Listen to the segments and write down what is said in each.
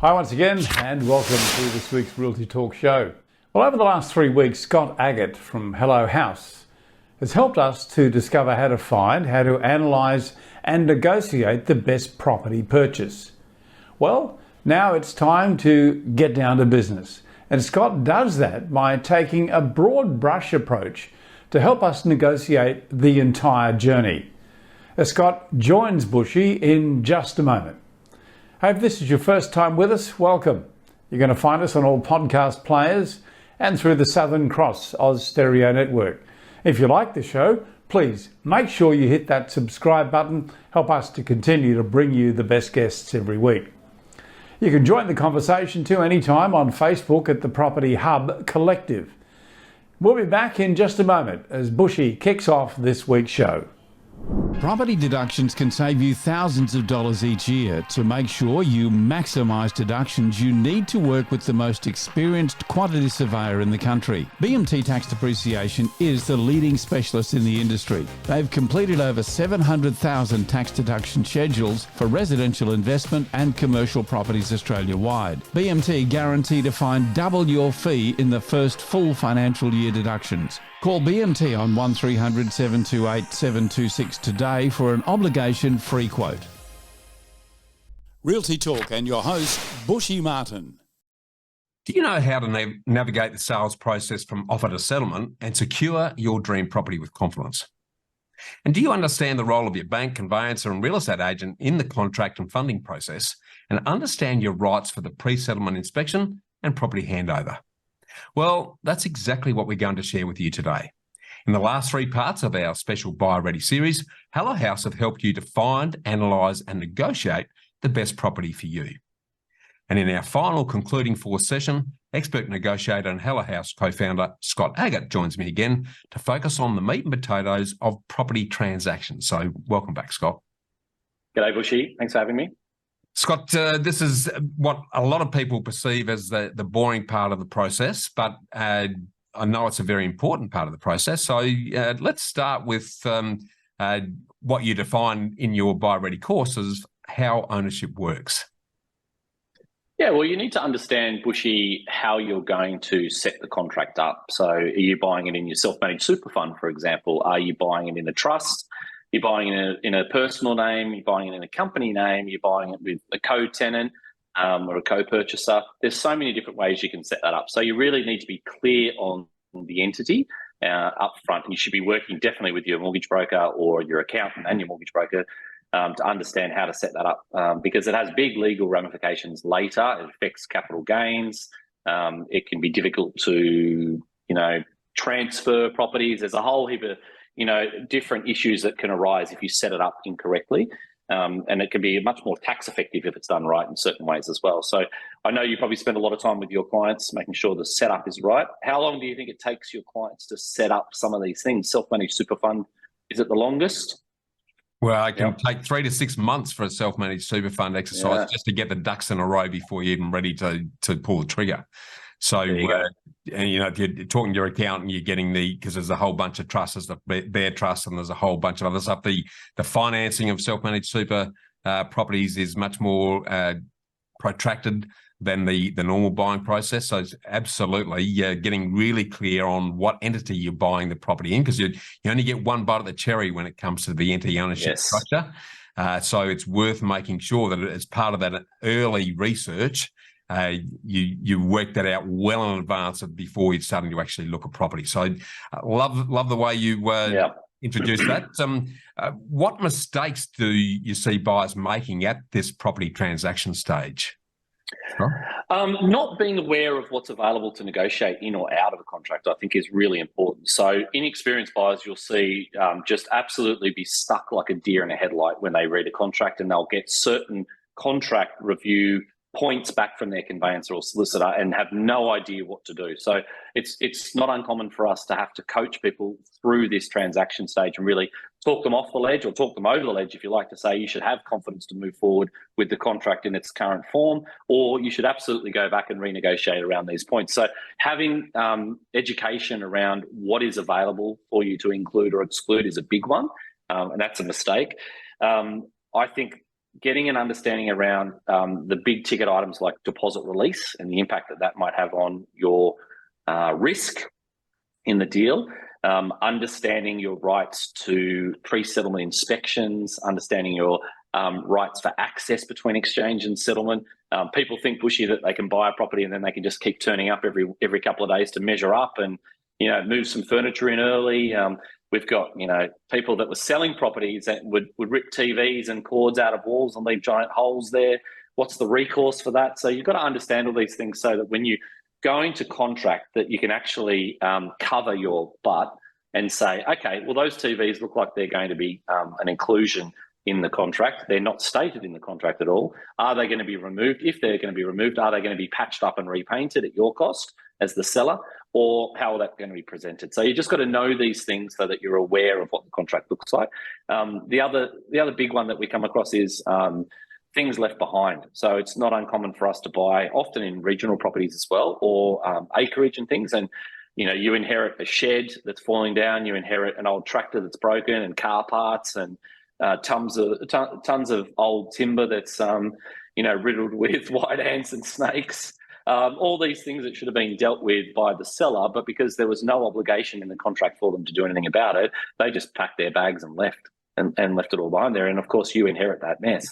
Hi once again and welcome to this week's Realty Talk show. Well, over the last 3 weeks, Scott Aggett from Hello Haus has helped us to discover how to find, how to analyse and negotiate the best property purchase. Well, now it's time to get down to business. And Scott does that by taking a broad brush approach to help us negotiate the entire journey. Scott joins Bushy in just a moment. Hey, if this is your first time with us, welcome. You're going to find us on all podcast players and through the Southern Cross Oz Stereo Network. If you like the show, please make sure you hit that subscribe button. Help us to continue to bring you the best guests every week. You can join the conversation too anytime on Facebook at the Property Hub Collective. We'll be back in just a moment as Bushy kicks off this week's show. Property deductions can save you thousands of dollars each year. To make sure you maximise deductions, you need to work with the most experienced quantity surveyor in the country. BMT Tax Depreciation is the leading specialist in the industry. They've completed over 700,000 tax deduction schedules for residential investment and commercial properties Australia-wide. BMT guarantee to find double your fee in the first full financial year deductions. Call BMT on 1300 728 726 today for an obligation-free quote. Realty Talk and your host, Bushy Martin. Do you know how to navigate the sales process from offer to settlement and secure your dream property with confidence? And do you understand the role of your bank, conveyancer and real estate agent in the contract and funding process and understand your rights for the pre-settlement inspection and property handover? Well, that's exactly what we're going to share with you today. In the last 3 parts of our special Buyer Ready series, Hello Haus have helped you to find, analyse and negotiate the best property for you. And in our final concluding 4th session, expert negotiator and Hello Haus co-founder Scott Aggett joins me again to focus on the meat and potatoes of property transactions. So welcome back, Scott. G'day, Bushy. Thanks for having me. Scott, this is what a lot of people perceive as the boring part of the process, but I know it's a very important part of the process. So let's start with what you define in your Buyer Ready course as how ownership works. Yeah, well, you need to understand, Bushy, how you're going to set the contract up. So are you buying it in your self-managed super fund, for example? Are you buying it in a trust? You're buying it in a personal name, you're buying it in a company name, you're buying it with a co-tenant or a co-purchaser. There's so many different ways you can set that up. So you really need to be clear on the entity up front. You should be working definitely with your mortgage broker or your accountant and your mortgage broker to understand how to set that up because it has big legal ramifications later. It affects capital gains. It can be difficult to, transfer properties. There's a whole heap of different issues that can arise if you set it up incorrectly. And it can be much more tax effective if it's done right in certain ways as well. So I know you probably spend a lot of time with your clients making sure the setup is right. How long do you think it takes your clients to set up some of these things? Self-managed super fund, is it the longest? Well, it can take 3 to 6 months for a self-managed super fund exercise just to get the ducks in a row before you're even ready to pull the trigger. So, if you're talking to your accountant, you're getting because there's a whole bunch of trusts, there's their trust, and there's a whole bunch of other stuff. The financing of self-managed super properties is much more protracted than the normal buying process. So it's absolutely getting really clear on what entity you're buying the property in, because you only get one bite of the cherry when it comes to the entity ownership structure. So it's worth making sure that as part of that early research, you work that out well in advance of before you're starting to actually look at property. So love the way you introduced that. What mistakes do you see buyers making at this property transaction stage? Not being aware of what's available to negotiate in or out of a contract, I think, is really important. So inexperienced buyers you'll see just absolutely be stuck like a deer in a headlight when they read a contract, and they'll get certain contract review points back from their conveyancer or solicitor and have no idea what to do. So it's not uncommon for us to have to coach people through this transaction stage and really talk them off the ledge or talk them over the ledge, if you like to say. You should have confidence to move forward with the contract in its current form, or you should absolutely go back and renegotiate around these points. So having education around what is available for you to include or exclude is a big one, and that's a mistake. I think getting an understanding around the big ticket items like deposit release and the impact that that might have on your risk in the deal, understanding your rights to pre-settlement inspections, understanding your rights for access between exchange and settlement. People think, Bushy, that they can buy a property and then they can just keep turning up every couple of days to measure up and, you know, move some furniture in early. We've got, you know, people that were selling properties that would rip TVs and cords out of walls and leave giant holes there. What's the recourse for that? So you've got to understand all these things so that when you go into contract that you can actually cover your butt and say, okay, well, those TVs look like they're going to be an inclusion in the contract. They're not stated in the contract at all. Are they going to be removed? If they're going to be removed, are they going to be patched up and repainted at your cost as the seller? Or how are they going to be presented? So you just got to know these things so that you're aware of what the contract looks like. The other big one that we come across is things left behind. So it's not uncommon for us to buy, often in regional properties as well, or acreage and things. And you know, you inherit a shed that's falling down, you inherit an old tractor that's broken, and car parts, and tons of old timber that's you know, riddled with white ants and snakes. All these things that should have been dealt with by the seller, but because there was no obligation in the contract for them to do anything about it, they just packed their bags and left it all behind there. And of course, you inherit that mess.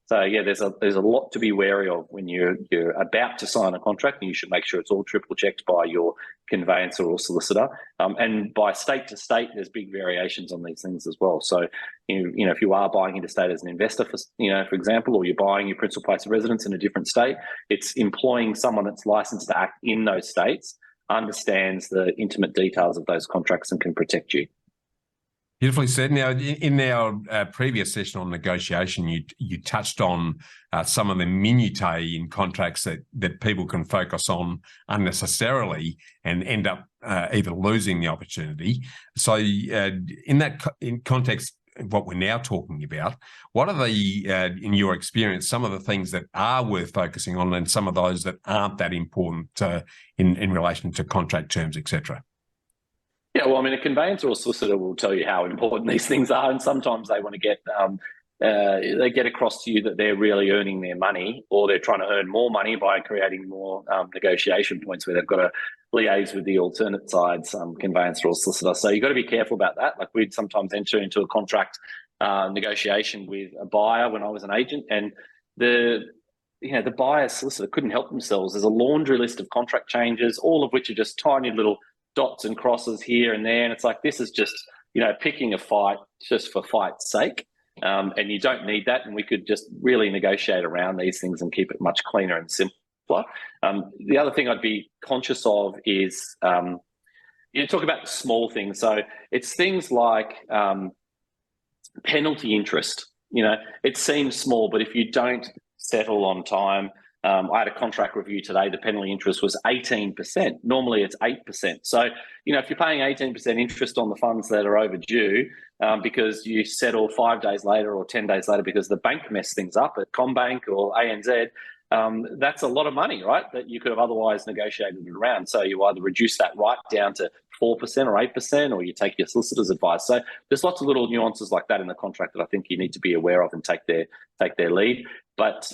So yeah, there's a lot to be wary of when you're about to sign a contract, and you should make sure it's all triple checked by your conveyancer or solicitor. And by state to state, there's big variations on these things as well. So you know, if you are buying interstate as an investor, for example, or you're buying your principal place of residence in a different state, it's employing someone that's licensed to act in those states, understands the intimate details of those contracts, and can protect you. Beautifully said. Now, in our previous session on negotiation, you touched on some of the minutiae in contracts that people can focus on unnecessarily and end up either losing the opportunity. So in context of what we're now talking about, what are in your experience, some of the things that are worth focusing on and some of those that aren't that important in relation to contract terms, etc.? Yeah, well, I mean, a conveyancer or solicitor will tell you how important these things are, and sometimes they want to get across to you that they're really earning their money, or they're trying to earn more money by creating more negotiation points where they've got to liaise with the alternate side's conveyancer or solicitor. So you've got to be careful about that. Like, we'd sometimes enter into a contract negotiation with a buyer when I was an agent, and the buyer's solicitor couldn't help themselves. There's a laundry list of contract changes, all of which are just tiny little dots and crosses here and there, and it's like, this is just, you know, picking a fight just for fight's sake, and you don't need that. And we could just really negotiate around these things and keep it much cleaner and simpler. The other thing I'd be conscious of is you talk about the small things. So it's things like penalty interest. You know, it seems small, but if you don't settle on time, I had a contract review today. The penalty interest was 18%. Normally it's 8%. So, you know, if you're paying 18% interest on the funds that are overdue because you settle 5 days later or 10 days later because the bank messed things up at CommBank or ANZ, that's a lot of money, right, that you could have otherwise negotiated it around. So you either reduce that right down to 4% or 8%, or you take your solicitor's advice. So there's lots of little nuances like that in the contract that I think you need to be aware of and take their lead. But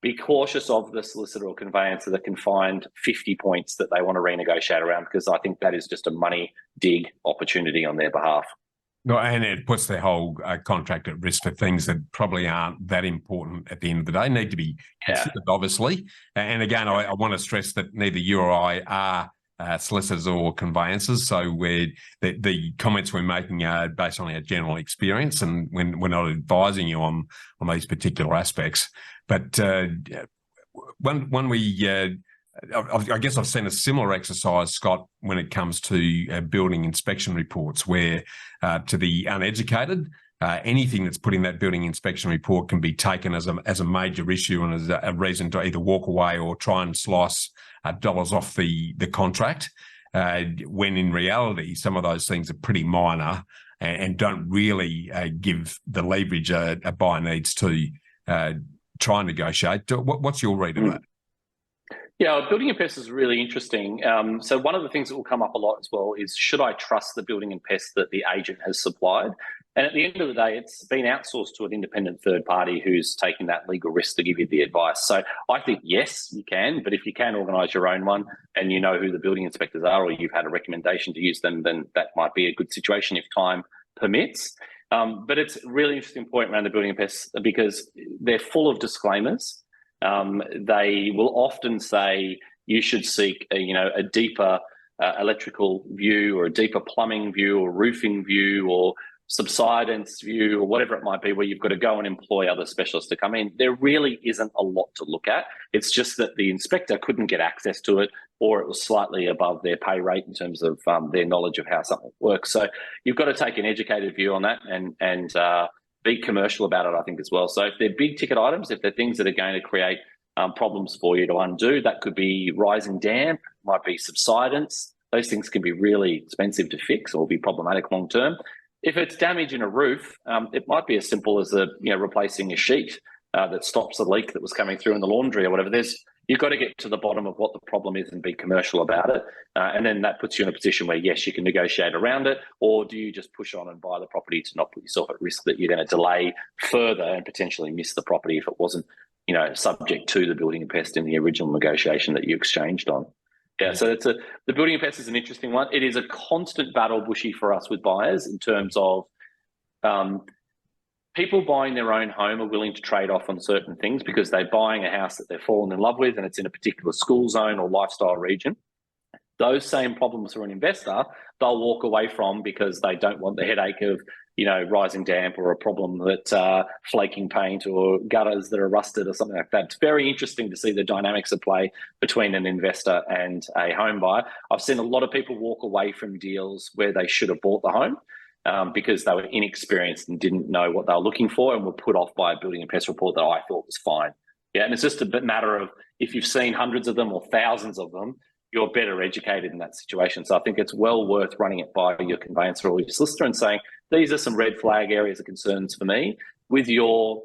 be cautious of the solicitor or conveyancer that can find 50 points that they want to renegotiate around, because I think that is just a money dig opportunity on their behalf. No, and it puts their whole contract at risk for things that probably aren't that important at the end of the day, need to be considered, obviously. And again, I want to stress that neither you or I are solicitors or conveyancers, so the comments we're making are based on our general experience, and we're not advising you on these particular aspects. But when we, I guess I've seen a similar exercise, Scott, when it comes to building inspection reports, where to the uneducated, anything that's put in that building inspection report can be taken as a major issue and as a reason to either walk away or try and slice dollars off the contract, when in reality some of those things are pretty minor and don't really give the leverage a buyer needs to try and negotiate. What's your read of that? Yeah, building and pest is really interesting. So one of the things that will come up a lot as well is, should I trust the building and pest that the agent has supplied? And at the end of the day, it's been outsourced to an independent third party who's taking that legal risk to give you the advice. So I think, yes, you can, but if you can organise your own one and you know who the building inspectors are, or you've had a recommendation to use them, then that might be a good situation if time permits. But it's a really interesting point around the building pests because they're full of disclaimers. They will often say you should seek a deeper electrical view or a deeper plumbing view or roofing view or subsidence view or whatever it might be, where you've got to go and employ other specialists to come in. There really isn't a lot to look at. It's just that the inspector couldn't get access to it, or it was slightly above their pay rate in terms of their knowledge of how something works. So you've got to take an educated view on that and be commercial about it, I think, as well. So if they're big ticket items, if they're things that are going to create problems for you to undo, that could be rising damp, might be subsidence. Those things can be really expensive to fix or be problematic long term. If it's damage in a roof, it might be as simple as replacing a sheet that stops a leak that was coming through in the laundry or whatever. You've got to get to the bottom of what the problem is and be commercial about it. And then that puts you in a position where, yes, you can negotiate around it, or do you just push on and buy the property to not put yourself at risk that you're going to delay further and potentially miss the property if it wasn't, subject to the building and pest in the original negotiation that you exchanged on. Yeah, so the building and pest is an interesting one. It is a constant battle, Bushy, for us with buyers in terms of people buying their own home are willing to trade off on certain things because they're buying a house that they've fallen in love with and it's in a particular school zone or lifestyle region. Those same problems for an investor, they'll walk away from because they don't want the headache of, rising damp or a problem that flaking paint or gutters that are rusted or something like that. It's very interesting to see the dynamics at play between an investor and a home buyer. I've seen a lot of people walk away from deals where they should have bought the home because they were inexperienced and didn't know what they were looking for and were put off by a building and pest report that I thought was fine. Yeah, and it's just a matter of if you've seen hundreds of them or thousands of them, you're better educated in that situation. So I think it's well worth running it by your conveyancer or your solicitor and saying, these are some red flag areas of concerns for me. With your,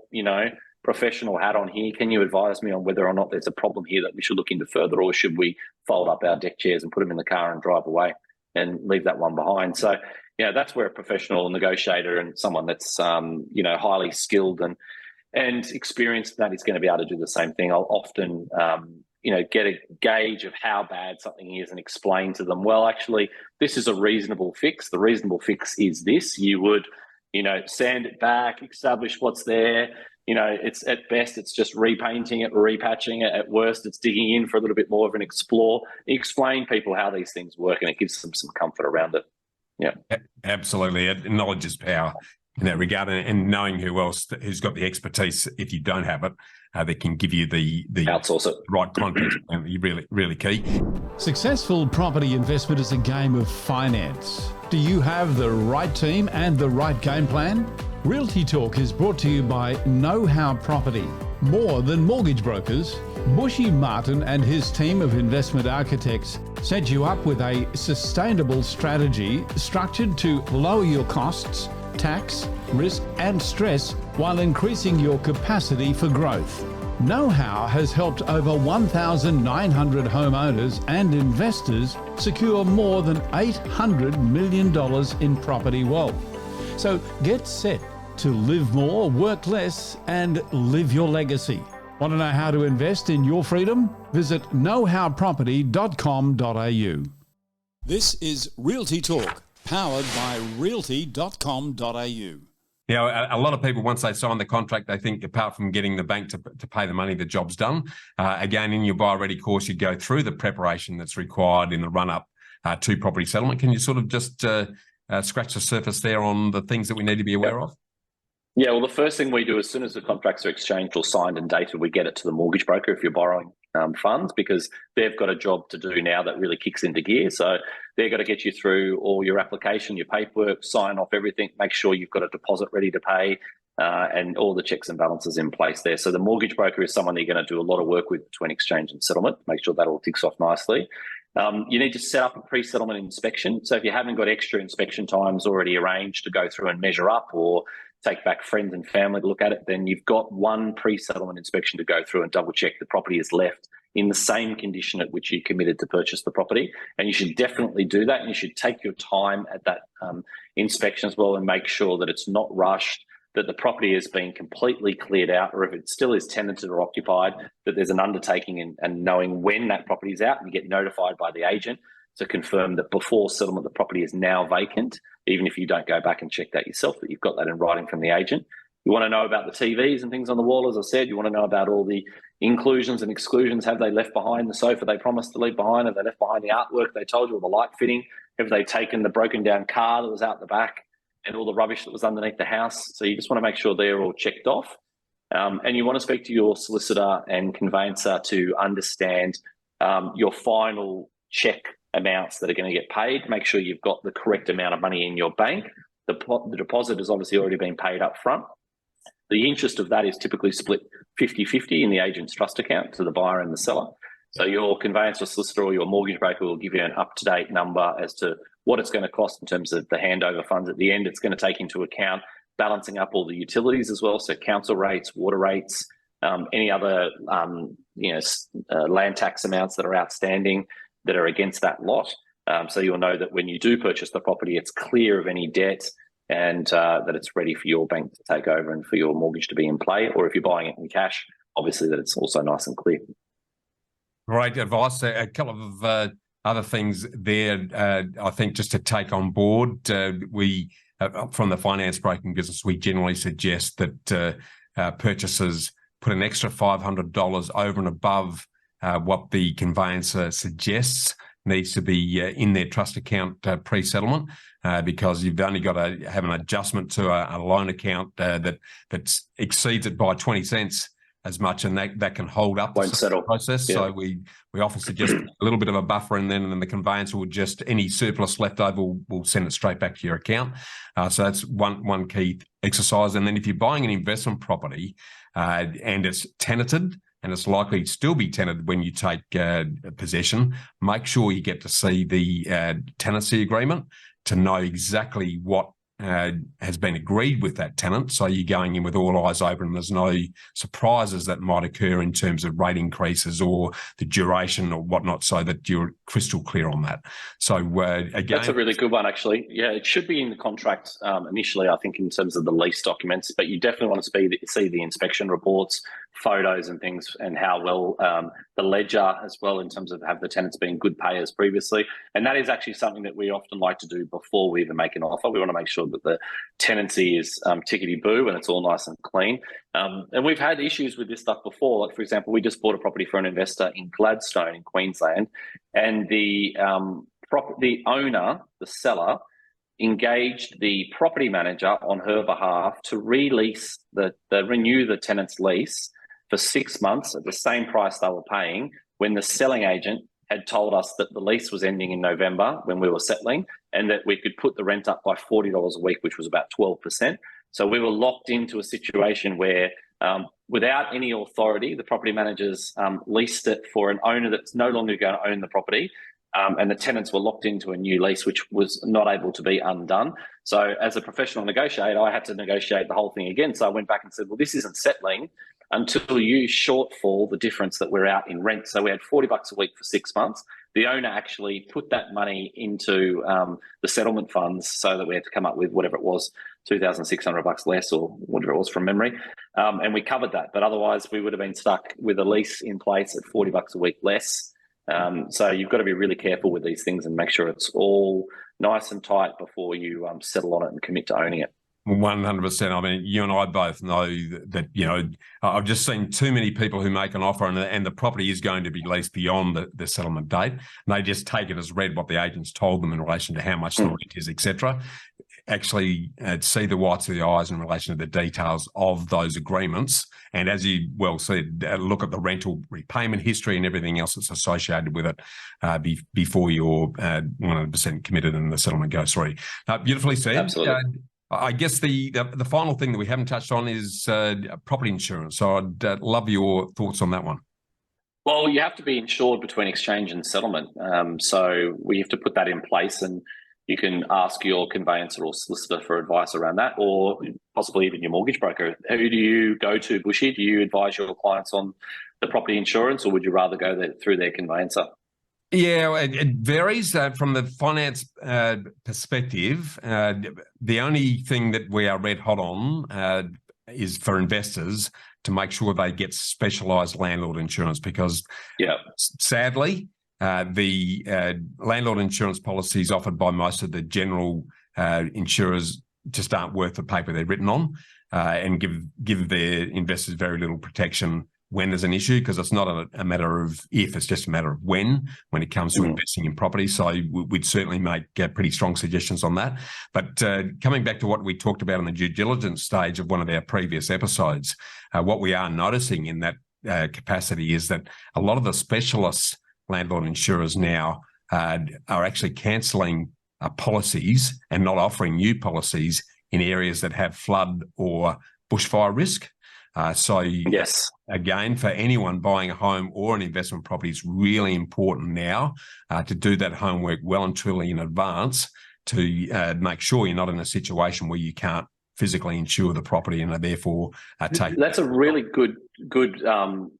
professional hat on here, can you advise me on whether or not there's a problem here that we should look into further, or should we fold up our deck chairs and put them in the car and drive away and leave that one behind? So, that's where a professional negotiator and someone that's, highly skilled and experienced in that is going to be able to do the same thing. I'll often, get a gauge of how bad something is and explain to them, well, actually, this is a reasonable fix. The reasonable fix is this. You would, sand it back, establish what's there. It's at best, it's just repainting it, repatching it. At worst, it's digging in for a little bit more of an explore. Explain people how these things work, and it gives them some comfort around it. Yeah, absolutely. Knowledge is power in that regard, and knowing who's got the expertise if you don't have it, that can give you the outsource it. Right context. Really, really key. Successful property investment is a game of finance. Do you have the right team and the right game plan? Realty Talk is brought to you by Know How Property. More than mortgage brokers, Bushy Martin and his team of investment architects set you up with a sustainable strategy structured to lower your costs, tax, risk and stress while increasing your capacity for growth. Know How has helped over 1,900 homeowners and investors secure more than $800 million in property wealth. So get set to live more, work less and live your legacy. Want to know how to invest in your freedom? Visit knowhowproperty.com.au. This is Realty Talk, powered by realty.com.au. A lot of people, once they sign the contract, they think apart from getting the bank to pay the money, the job's done. Again, in your buyer-ready course, you go through the preparation that's required in the run-up to property settlement. Can you sort of just scratch the surface there on the things that we need to be aware of? Yeah, well, the first thing we do as soon as the contracts are exchanged or signed and dated, we get it to the mortgage broker if you're borrowing funds, because they've got a job to do now that really kicks into gear. So they've got to get you through all your application, your paperwork, sign off everything, make sure you've got a deposit ready to pay and all the checks and balances in place there. So the mortgage broker is someone that you're going to do a lot of work with between exchange and settlement, make sure that all ticks off nicely. You need to set up a pre-settlement inspection. So if you haven't got extra inspection times already arranged to go through and measure up or take back friends and family to look at it, then you've got one pre-settlement inspection to go through and double check the property is left in the same condition at which you committed to purchase the property. And you should definitely do that. And you should take your time at that inspection as well and make sure that it's not rushed, that the property has been completely cleared out, or if it still is tenanted or occupied, that there's an undertaking and knowing when that property is out, and you get notified by the agent to confirm that before settlement the property is now vacant, even if you don't go back and check that yourself, that you've got that in writing from the agent. You want to know about the TVs and things on the wall, as I said. You want to know about all the inclusions and exclusions. Have they left behind the sofa they promised to leave behind? Have they left behind the artwork they told you, or the light fitting? Have they taken the broken down car that was out the back and all the rubbish that was underneath the house? So you just want to make sure they're all checked off. And you want to speak to your solicitor and conveyancer to understand your final check amounts that are going to get paid. Make sure you've got the correct amount of money in your bank. The deposit has obviously already been paid up front. The interest of that is typically split 50-50 in the agent's trust account to the buyer and the seller. So your conveyancer, solicitor, or your mortgage broker will give you an up-to-date number as to what it's going to cost in terms of the handover funds. At the end, it's going to take into account balancing up all the utilities as well, so council rates, water rates, any other land tax amounts that are outstanding that are against that lot. So you'll know that when you do purchase the property, it's clear of any debt, and that it's ready for your bank to take over and for your mortgage to be in play. Or if you're buying it in cash, obviously that it's also nice and clear. Great advice. A couple of other things there, I think, just to take on board. We, from the finance broking business, we generally suggest that purchasers put an extra $500 over and above what the conveyancer suggests needs to be in their trust account pre-settlement, because you've only got to have an adjustment to a loan account that exceeds it by 20 cents as much, and that can hold up the process. Yeah. So we often suggest a little bit of a buffer in there, and then the conveyancer will just, any surplus left over will send it straight back to your account. So that's one key exercise. And then if you're buying an investment property and it's tenanted, and it's likely to still be tenanted when you take possession, make sure you get to see the tenancy agreement to know exactly what has been agreed with that tenant. So you're going in with all eyes open, and there's no surprises that might occur in terms of rate increases or the duration or whatnot, so that you're crystal clear on that. So again, that's a really good one, actually. Yeah, it should be in the contract initially, I think, in terms of the lease documents, but you definitely want to see the inspection reports, photos and things, and how well the ledger as well, in terms of have the tenants been good payers previously. And that is actually something that we often like to do before we even make an offer. We want to make sure that the tenancy is tickety-boo and it's all nice and clean. And we've had issues with this stuff before. Like, for example, we just bought a property for an investor in Gladstone in Queensland, and the owner, the seller, engaged the property manager on her behalf to renew the tenant's lease for 6 months at the same price they were paying, when the selling agent had told us that the lease was ending in November when we were settling, and that we could put the rent up by $40 a week, which was about 12%. So we were locked into a situation where, without any authority, the property managers leased it for an owner that's no longer going to own the property. And the tenants were locked into a new lease, which was not able to be undone. So as a professional negotiator, I had to negotiate the whole thing again. So I went back and said, well, this isn't settling until you shortfall the difference that we're out in rent. So we had $40 a week for 6 months. The owner actually put that money into the settlement funds, so that we had to come up with whatever it was, $2,600 less, or whatever it was from memory. And we covered that. But otherwise, we would have been stuck with a lease in place at $40 a week less. So you've got to be really careful with these things and make sure it's all nice and tight before you settle on it and commit to owning it. 100%. I mean, you and I both know that, you know, I've just seen too many people who make an offer and the property is going to be leased beyond the settlement date. And they just take it as read what the agents told them in relation to how much the rent is, etc. Actually see the whites of the eyes in relation to the details of those agreements. And as you well said, look at the rental repayment history and everything else that's associated with it before you're 100% committed and the settlement goes through. Beautifully said. Absolutely. I guess the final thing that we haven't touched on is property insurance. So I'd love your thoughts on that one. Well, you have to be insured between exchange and settlement. So we have to put that in place. And you can ask your conveyancer or solicitor for advice around that, or possibly even your mortgage broker. Who do you go to, Bushy? Do you advise your clients on the property insurance, or would you rather go through their conveyancer? Yeah, it varies from the finance perspective. The only thing that we are red hot on is for investors to make sure they get specialised landlord insurance, because sadly, the landlord insurance policies offered by most of the general insurers just aren't worth the paper they're written on, and give their investors very little protection when there's an issue, because it's not a matter of if, it's just a matter of when it comes to investing in property. So we'd certainly make pretty strong suggestions on that. But coming back to what we talked about in the due diligence stage of one of our previous episodes, what we are noticing in that capacity is that a lot of the specialist landlord insurers now are actually cancelling policies and not offering new policies in areas that have flood or bushfire risk. So yes, again, for anyone buying a home or an investment property, it's really important now to do that homework well and truly in advance to make sure you're not in a situation where you can't physically insure the property and are therefore take. That's a really good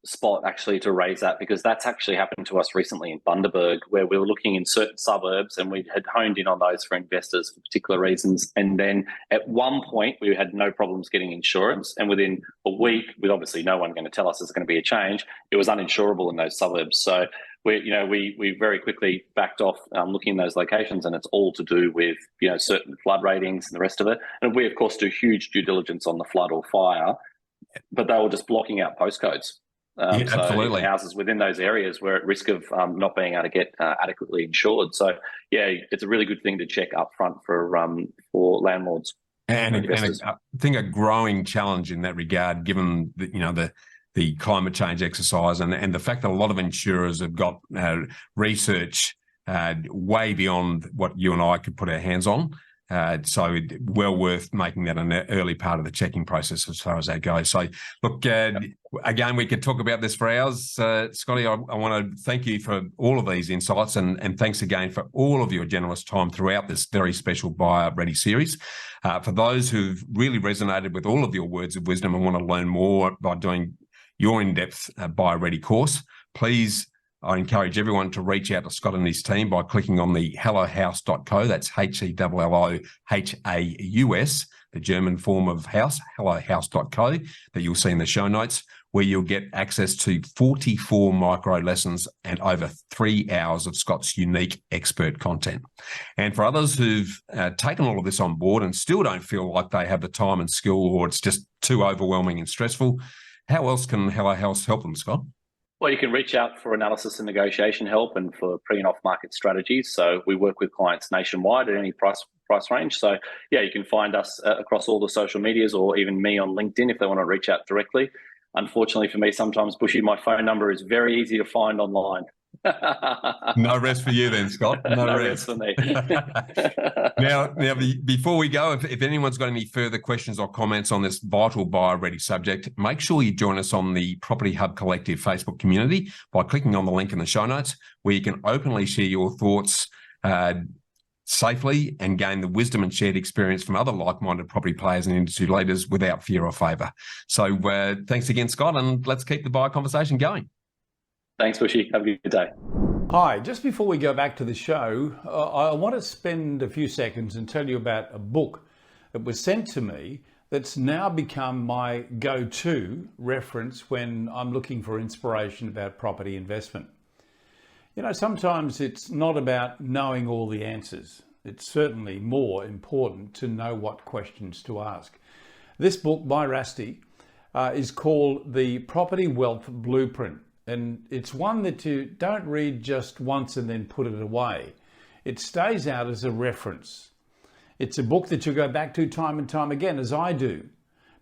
spot actually to raise that, because that's actually happened to us recently in Bundaberg, where we were looking in certain suburbs and we had honed in on those for investors for particular reasons. And then at one point we had no problems getting insurance, and within a week, with obviously no one going to tell us there's going to be a change, it was uninsurable in those suburbs. So we very quickly backed off looking in those locations, and it's all to do with certain flood ratings and the rest of it. And we of course do huge due diligence on the flood or fire, but they were just blocking out postcodes. Absolutely. So houses within those areas were at risk of not being able to get adequately insured. So yeah, it's a really good thing to check up front for landlords. And I think a growing challenge in that regard, given the climate change exercise and the fact that a lot of insurers have got research way beyond what you and I could put our hands on. So well worth making that an early part of the checking process as far as that goes. So look, again, we could talk about this for hours. Scotty, I want to thank you for all of these insights, and thanks again for all of your generous time throughout this very special Buyer Ready series. For those who've really resonated with all of your words of wisdom and want to learn more by doing your in-depth Buyer Ready course, please, I encourage everyone to reach out to Scott and his team by clicking on the hellohaus.co. That's HELLOHAUS, the German form of house, hellohaus.co, that you'll see in the show notes, where you'll get access to 44 micro lessons and over 3 hours of Scott's unique expert content. And for others who've taken all of this on board and still don't feel like they have the time and skill, or it's just too overwhelming and stressful, how else can Hello Haus help them, Scott? Well, you can reach out for analysis and negotiation help and for pre and off market strategies. So we work with clients nationwide at any price range. So yeah, you can find us across all the social medias, or even me on LinkedIn if they want to reach out directly. Unfortunately for me, sometimes, Bushy, my phone number is very easy to find online. No rest for you then, Scott. No rest for me. Now, before we go, if anyone's got any further questions or comments on this vital Buyer Ready subject, make sure you join us on the Property Hub Collective Facebook community by clicking on the link in the show notes, where you can openly share your thoughts safely and gain the wisdom and shared experience from other like-minded property players and industry leaders without fear or favour. So thanks again, Scott, and let's keep the buyer conversation going. Thanks, Bushy. Have a good day. Hi, just before we go back to the show, I want to spend a few seconds and tell you about a book that was sent to me that's now become my go-to reference when I'm looking for inspiration about property investment. Sometimes it's not about knowing all the answers. It's certainly more important to know what questions to ask. This book by Rusty is called The Property Wealth Blueprint. And it's one that you don't read just once and then put it away. It stays out as a reference. It's a book that you go back to time and time again, as I do,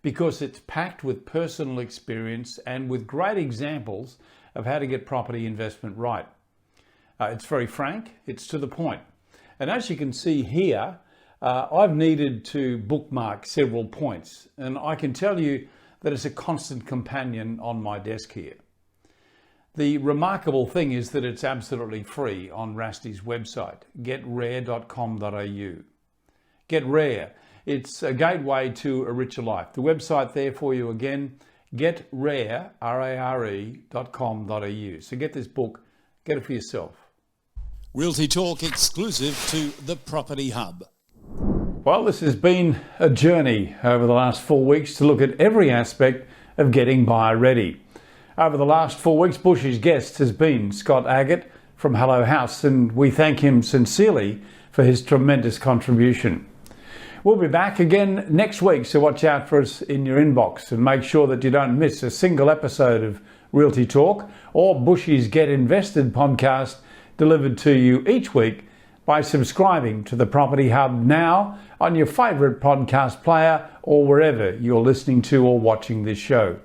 because it's packed with personal experience and with great examples of how to get property investment right. It's very frank, it's to the point. And as you can see here, I've needed to bookmark several points, and I can tell you that it's a constant companion on my desk here. The remarkable thing is that it's absolutely free on Rasty's website, getrare.com.au. Get Rare. It's a gateway to a richer life. The website there for you again, getrare, rare.com.au. So get this book, get it for yourself. Realty Talk exclusive to the Property Hub. Well, this has been a journey over the last 4 weeks to look at every aspect of getting buyer ready. Over the last 4 weeks, Bushy's guest has been Scott Aggett from Hello Haus, and we thank him sincerely for his tremendous contribution. We'll be back again next week, so watch out for us in your inbox and make sure that you don't miss a single episode of Realty Talk or Bushy's Get Invested podcast delivered to you each week by subscribing to the Property Hub now on your favourite podcast player or wherever you're listening to or watching this show.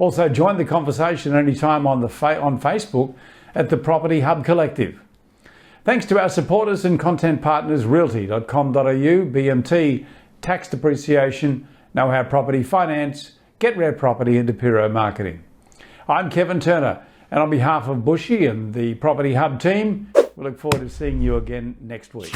Also, join the conversation anytime on Facebook at the Property Hub Collective. Thanks to our supporters and content partners, realty.com.au, BMT, Tax Depreciation, Know How Property Finance, Get Rare Property and Depiro Marketing. I'm Kevin Turner, and on behalf of Bushy and the Property Hub team, we look forward to seeing you again next week.